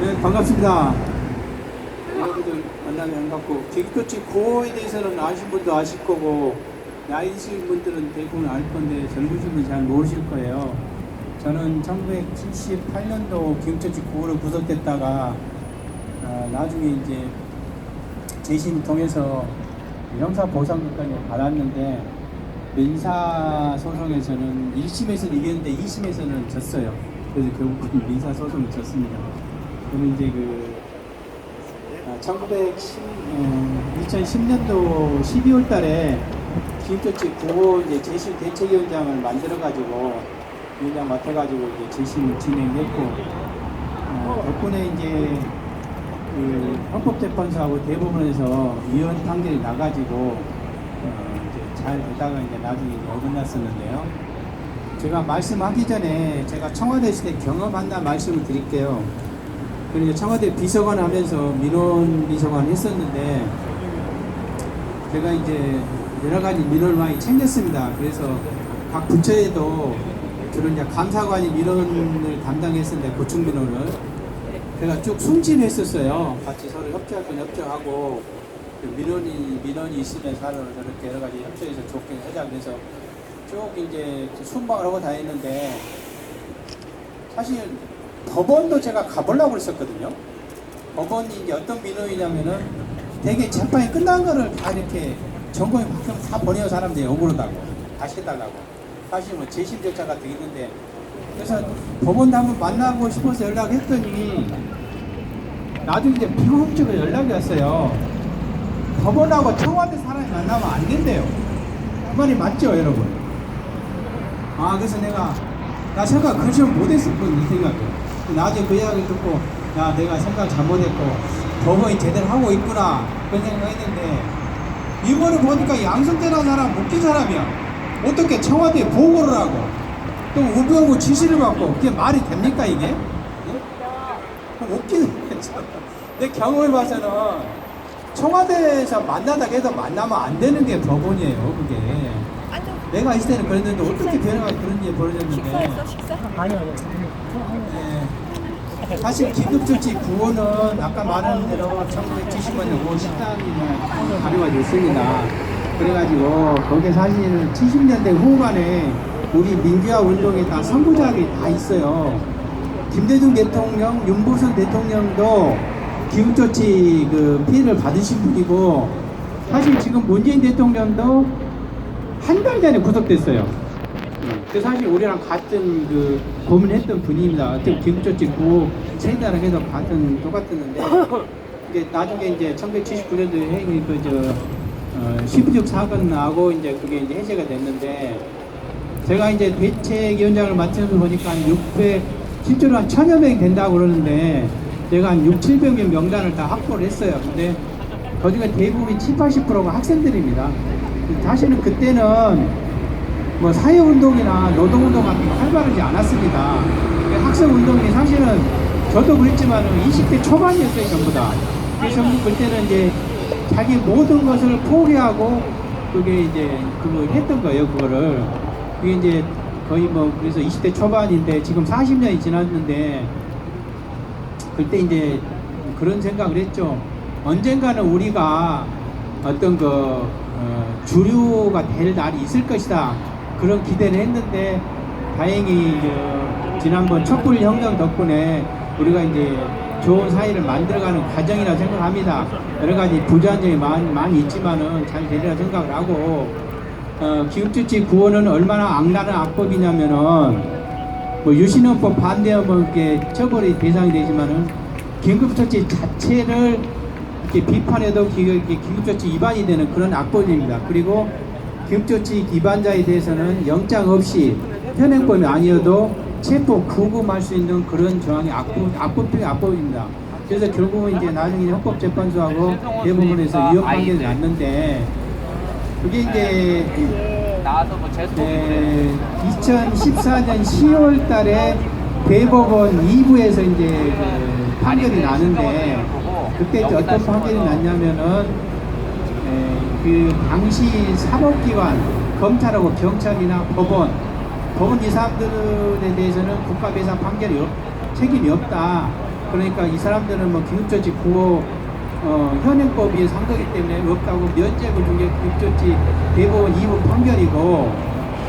네, 반갑습니다. 여러분들 만나면 반갑고, 개그토치 구호에 대해서는 아신 분도 아실 거고, 나이 드신 분들은 대부분 알 건데, 젊으신 분은 잘 모르실 거예요. 저는 1978년도 개그토치 구호를 구속됐다가, 나중에 이제 재심 통해서 형사보상금까지 받았는데, 민사소송에서는 1심에서는 이겼는데 2심에서는 졌어요. 그래서 결국은 민사소송을 졌습니다. 저는 이제 2010년도 12월 달에 기획조치 9호 이제 재심 대책위원장을 만들어가지고 위원장 맡아가지고 이제 재심을 진행했고, 덕분에 이제 헌법재판소하고 대법원에서 위헌 판결이 나가지고 이제 잘 되다가 이제 나중에 이제 어긋났었는데요. 제가 말씀하기 전에 제가 청와대 있을 때 경험한다 말씀을 드릴게요. 그리고 청와대 비서관 하면서 민원 비서관 했었는데, 제가 이제 여러 가지 민원을 많이 챙겼습니다. 그래서 각 부처에도 주로 이제 감사관이 민원을 담당했었는데, 고충 민원을 제가 쭉 숨진했었어요. 같이 서로 협조할 건 협조하고, 민원이 있으면 서로 저렇게 여러 가지 협조해서 좋게 하자. 그래서 쭉 이제 순방을 하고 다녔는데, 사실 법원도 제가 가보려고 그랬었거든요. 법원이 이제 어떤 민원이냐면은 되게 재판이 끝난 거를 다 이렇게 전공이 바뀌면 다 보내요. 사람들이 억울하다고 다시 해달라고. 사실 뭐 재심 절차 같은 게 있는데, 그래서 법원도 한번 만나고 싶어서 연락했더니 나중에 이제 비공식적으로 연락이 왔어요. 법원하고 청와대 사람이 만나면 안 된대요. 그 말이 맞죠, 여러분? 그래서 나 생각 그 시험 못했었거든, 이 생각을. 나중에 그 이야기 듣고, 야, 내가 생각 잘못했고 법원이 제대로 하고 있구나, 그런 생각했는데, 이번에 보니까 양승태라는 사람 웃긴 사람이야. 어떻게 청와대에 보고를 하고 또 우병우 지시를 받고, 그게 말이 됩니까 이게? 네? 웃기는 내 경험을 봐서는 청와대에서 만나다 해도 만나면 안 되는 게 법원이에요. 그게 내가 있을 때는 그랬는데 어떻게 변화가 그런 일이 벌어졌는데. 아니요. 네. 사실 기급조치 구호는 아까 말한 대로 1970년에 5 13일날 발효가 됐습니다. 그래가지고 거기에 사실 70년대 후반에 우리 민주화 운동에 다 선구자들이 다 있어요. 김대중 대통령, 윤보선 대통령도 기급조치 피해를 받으신 분이고, 사실 지금 문재인 대통령도 한 달 전에 구속됐어요. 그 사실 우리랑 같은 고민했던 분입니다. 어떻게 기급조치 구호 체인다랑 해서 똑같았는데, 이게 나중에 이제 1979년도에 행위 12적 사건 나고 이제 그게 이제 해제가 됐는데, 제가 이제 대책위원장을 맡으면서 보니까 실제로 한 1000여 명이 된다고 그러는데, 제가 한 600~700명 명단을 다 확보를 했어요. 근데 그중에 대부분이 70~80%가 학생들입니다. 사실은 그때는 뭐 사회운동이나 노동운동 같은 거 활발하지 않았습니다. 학생운동이 사실은 저도 그랬지만 20대 초반이었어요, 전부 다. 그래서 그때는 이제 자기 모든 것을 포기하고 그게 이제 했던 거예요, 그거를. 그게 이제 거의 그래서 20대 초반인데 지금 40년이 지났는데, 그때 이제 그런 생각을 했죠. 언젠가는 우리가 어떤 주류가 될 날이 있을 것이다, 그런 기대를 했는데, 다행히 지난번 촛불혁명 덕분에 우리가 이제 좋은 사회를 만들어가는 과정이라 생각합니다. 여러 가지 부작용이 많이 있지만은 잘 되리라 생각을 하고, 기급조치 구호는 얼마나 악랄한 악법이냐면은, 유신헌법 반대하면 이렇게 처벌의 대상이 되지만은, 긴급조치 자체를 이렇게 비판해도 긴급조치 위반이 되는 그런 악법입니다. 그리고 긴급조치 위반자에 대해서는 영장 없이 현행범이 아니어도 체포, 구금할 수 있는 그런 조항이 악법입니다. 그래서 결국은 이제 나중에 헌법재판소하고 대법원에서 위헌 판결이 났는데, 그게 이제 2014년 10월 달에 대법원 2부에서 이제 판결이 나는데, 그때 어떤 판결이 났냐면은, 당시 사법기관, 검찰하고 경찰이나 법원 이 사람들에 대해서는 국가배상 책임이 없다. 그러니까 이 사람들은 뭐 기급조치 구호 현행법에 의해서 한 거기 때문에 없다고 면죄부 중에 기급조치 대법원 2부 판결이고,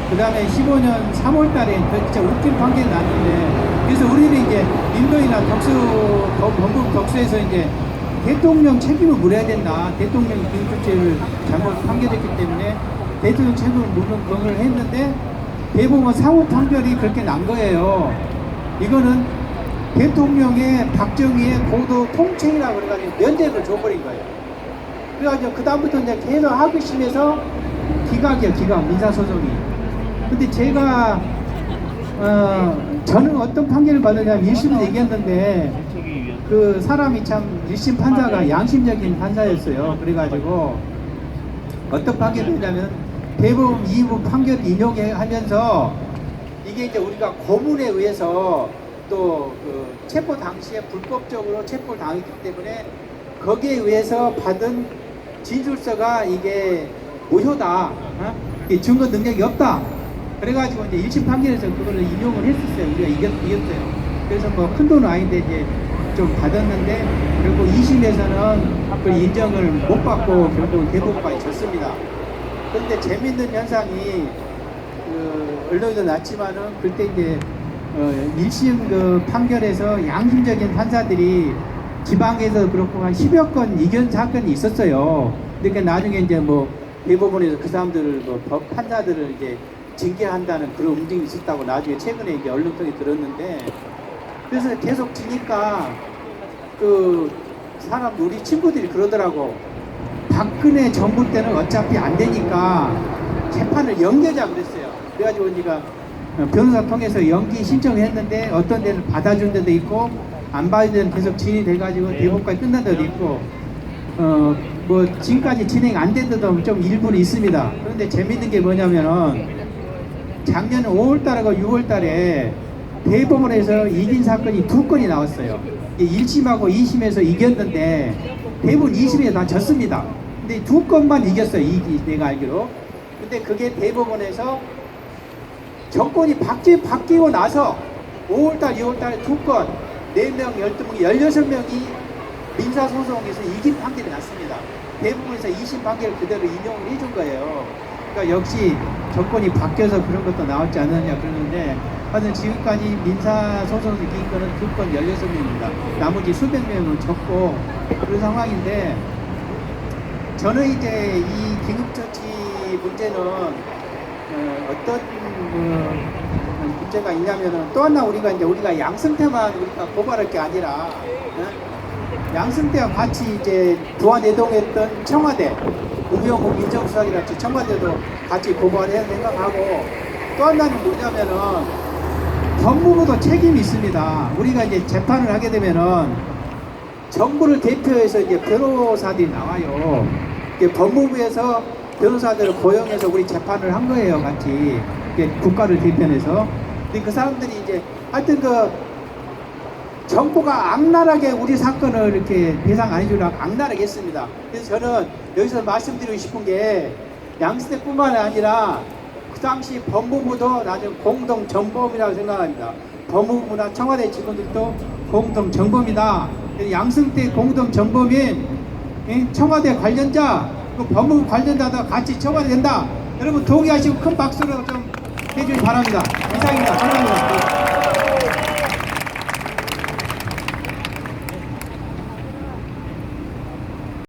그 다음에 15년 3월 달에 진짜 웃긴 판결이 났는데, 그래서 우리는 이제 민도이나 법무부 덕수에서 이제 대통령 책임을 물어야 된다. 대통령이 기급조치를 잘못 판결했기 때문에 대통령 책임을 묻는 그걸 했는데, 대법원 상호 판결이 그렇게 난 거예요. 이거는 대통령의 박정희의 고도 통치라고 그래가지고 면죄를 줘버린 거예요. 그래가지고 그다음부터 이제 계속 하급심에서 기각이에요, 기각, 민사소송이. 근데 제가, 저는 어떤 판결을 받았냐면 1심을 얘기했는데, 그 사람이 참 1심 판사가 양심적인 판사였어요. 그래가지고 어떤 판결을 했냐면, 대법원 2부 판결을 인용하면서 이게 이제 우리가 고문에 의해서 또 그 체포 당시에 불법적으로 체포를 당했기 때문에 거기에 의해서 받은 진술서가 이게 무효다, 이게 증거 능력이 없다. 그래가지고 이제 1심 판결에서 그거를 인용을 했었어요. 우리가 이겼어요. 그래서 뭐 큰 돈은 아닌데 이제 좀 받았는데, 그리고 2심에서는 그 인정을 못 받고 결국 대법원까지 졌습니다. 그런데 재밌는 현상이 언론에도 났지만은 그때 이제 1심 그 판결에서 양심적인 판사들이 지방에서 그렇고 한 10여 건 이견 사건이 있었어요. 그러니까 나중에 이제 뭐 대법원에서 그 사람들을 뭐 판사들을 이제 징계한다는 그런 움직임이 있었다고 나중에 최근에 이제 언론 통해 들었는데, 그래서 계속 지니까 그 사람 우리 친구들이 그러더라고. 박근혜 정부 때는 어차피 안 되니까 재판을 연기하자 그랬어요. 그래가지고 우리가 변호사 통해서 연기 신청을 했는데 어떤 데는 받아준 데도 있고 안 받은 데는 계속 진행이 돼가지고 대법까지 끝난 데도 있고, 뭐 지금까지 진행 안 된 데도 좀 일부는 있습니다. 그런데 재밌는 게 뭐냐면은 작년 5월달하고 6월달에 대법원에서 이긴 사건이 2건이 나왔어요. 1심하고 2심에서 이겼는데 대부분 2심에서 다 졌습니다. 근데 2건만 이겼어요. 내가 알기로. 근데 그게 대법원에서 정권이 바뀌고 나서 5월달, 6월달에 2건, 4명, 12명, 16명이 민사소송에서 이긴 판결이 났습니다. 대부분에서 2심 판결을 그대로 인용을 해준 거예요. 그러니까 역시 정권이 바뀌어서 그런 것도 나왔지 않느냐 그러는데, 하여튼 지금까지 민사소송에서 이긴 거는 2건 16명입니다. 나머지 수백 명은 적고 그런 상황인데, 저는 이제 이 긴급조치 문제는 어떤 문제가 있냐면은, 또 하나 우리가 양승태만 우리가 고발할 게 아니라 양승태와 같이 이제 부안해동했던 청와대, 우병우 민정수석이랄지 청와대도 같이 고발해야 생각하고, 또 하나는 뭐냐면은 법무부도 책임이 있습니다. 우리가 이제 재판을 하게 되면은 정부를 대표해서 이제 변호사들이 나와요. 법무부에서 변호사들을 고용해서 우리 재판을 한 거예요, 같이. 국가를 대표해서. 근데 그 사람들이 이제 하여튼 그 정부가 악랄하게 우리 사건을 이렇게 배상 안 해주려고 악랄하게 했습니다. 그래서 저는 여기서 말씀드리고 싶은 게, 양승태뿐만 아니라 그 당시 법무부도 나는 공동 정범이라고 생각합니다. 법무부나 청와대 직원들도 공동 정범이다. 양승태 공동 정범인 청와대 관련자, 그 법무부 관련자도 같이 처벌이 된다. 여러분 동의하시고 큰 박수로 좀 해주기 바랍니다. 이상입니다. 감사합니다.